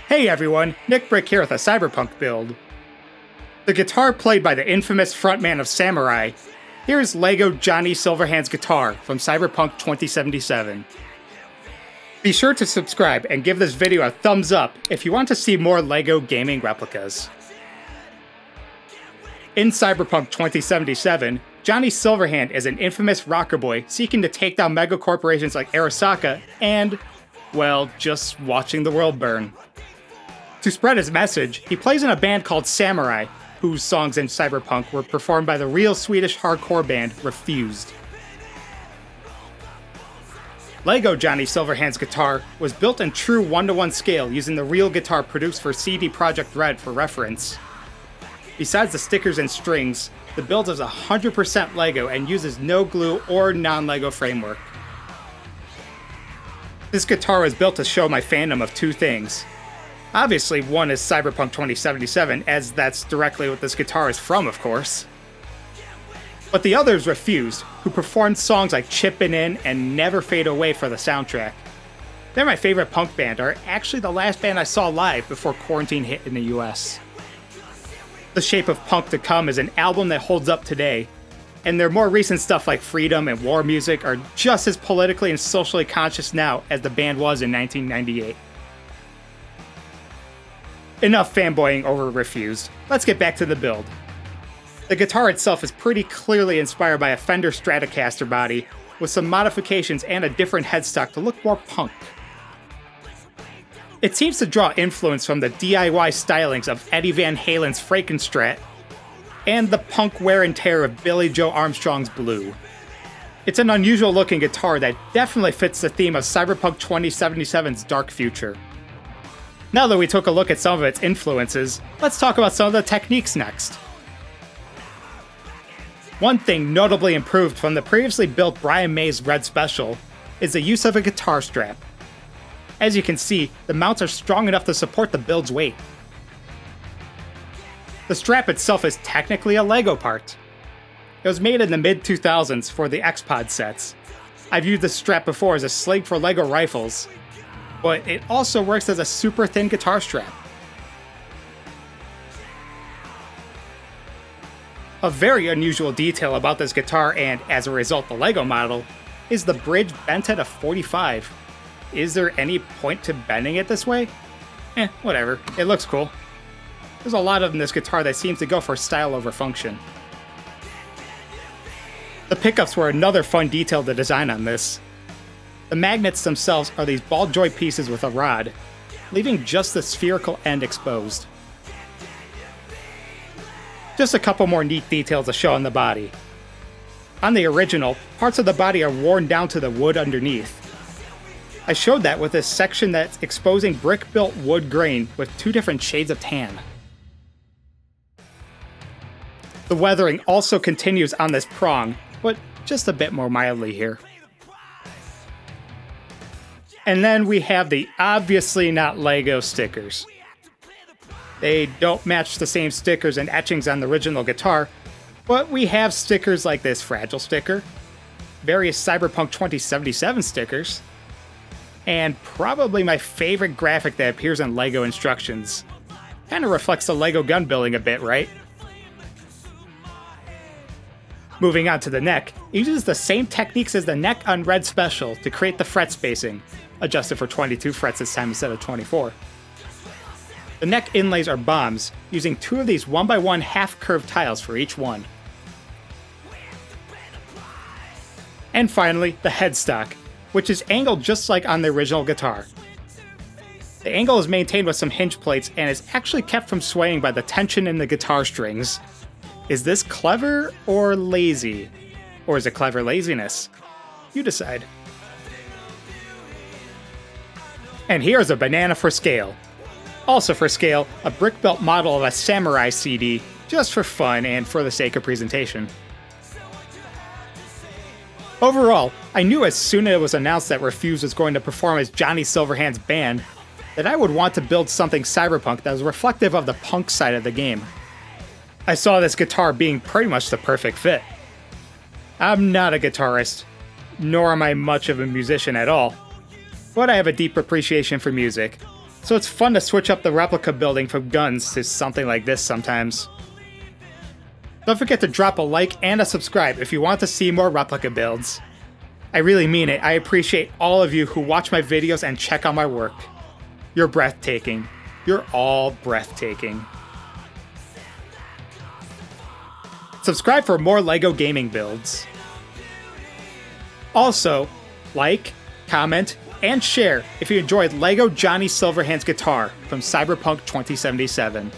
Hey everyone, Nick Brick here with a Cyberpunk build. The guitar played by the infamous frontman of Samurai. Here's LEGO Johnny Silverhand's guitar from Cyberpunk 2077. Be sure to subscribe and give this video a thumbs up if you want to see more LEGO gaming replicas. In Cyberpunk 2077, Johnny Silverhand is an infamous rocker boy seeking to take down mega corporations like Arasaka and, well, just watching the world burn. To spread his message, he plays in a band called Samurai, whose songs in Cyberpunk were performed by the real Swedish hardcore band Refused. LEGO Johnny Silverhand's guitar was built in true 1:1 scale using the real guitar produced for CD Projekt Red for reference. Besides the stickers and strings, the build is 100% LEGO and uses no glue or non-LEGO framework. This guitar was built to show my fandom of two things. Obviously, one is Cyberpunk 2077, as that's directly what this guitar is from, of course. But the other is Refused, who performed songs like Chippin' and Never Fade Away for the soundtrack. They're my favorite punk band, are actually the last band I saw live before quarantine hit in the US. The Shape of Punk to Come is an album that holds up today, and their more recent stuff like Freedom and War Music are just as politically and socially conscious now as the band was in 1998. Enough fanboying over Refused, let's get back to the build. The guitar itself is pretty clearly inspired by a Fender Stratocaster body, with some modifications and a different headstock to look more punk. It seems to draw influence from the DIY stylings of Eddie Van Halen's Frankenstrat, and the punk wear and tear of Billy Joe Armstrong's Blue. It's an unusual looking guitar that definitely fits the theme of Cyberpunk 2077's dark future. Now that we took a look at some of its influences, let's talk about some of the techniques next. One thing notably improved from the previously built Brian May's Red Special is the use of a guitar strap. As you can see, the mounts are strong enough to support the build's weight. The strap itself is technically a LEGO part. It was made in the mid-2000s for the X-Pod sets. I've used this strap before as a sling for LEGO rifles, but it also works as a super thin guitar strap. A very unusual detail about this guitar, and as a result the LEGO model, is the bridge bent at a 45. Is there any point to bending it this way? Whatever, it looks cool. There's a lot of this guitar that seems to go for style over function. The pickups were another fun detail to design on this. The magnets themselves are these ball joint pieces with a rod, leaving just the spherical end exposed. Just a couple more neat details to show on the body. On the original, parts of the body are worn down to the wood underneath. I showed that with this section that's exposing brick-built wood grain with two different shades of tan. The weathering also continues on this prong, but just a bit more mildly here. And then we have the obviously not LEGO stickers. They don't match the same stickers and etchings on the original guitar, but we have stickers like this Fragile sticker, various Cyberpunk 2077 stickers, and probably my favorite graphic that appears in LEGO instructions. Kinda reflects the LEGO gun building a bit, right? Moving on to the neck, it uses the same techniques as the neck on Red Special to create the fret spacing, adjusted for 22 frets this time instead of 24. The neck inlays are bombs, using two of these 1x1 half-curved tiles for each one. And finally, the headstock, which is angled just like on the original guitar. The angle is maintained with some hinge plates and is actually kept from swaying by the tension in the guitar strings. Is this clever or lazy? Or is it clever laziness? You decide. And here's a banana for scale. Also for scale, a brick-built model of a Samurai CD, just for fun and for the sake of presentation. Overall, I knew as soon as it was announced that Refused was going to perform as Johnny Silverhand's band, that I would want to build something cyberpunk that was reflective of the punk side of the game. I saw this guitar being pretty much the perfect fit. I'm not a guitarist, nor am I much of a musician at all, but I have a deep appreciation for music, So it's fun to switch up the replica building from guns to something like this sometimes. Don't forget to drop a like and a subscribe if you want to see more replica builds. I really mean it. I appreciate all of you who watch my videos and check out my work. You're breathtaking. You're all breathtaking. Subscribe for more LEGO gaming builds. Also, like, comment, and share if you enjoyed LEGO Johnny Silverhand's guitar from Cyberpunk 2077.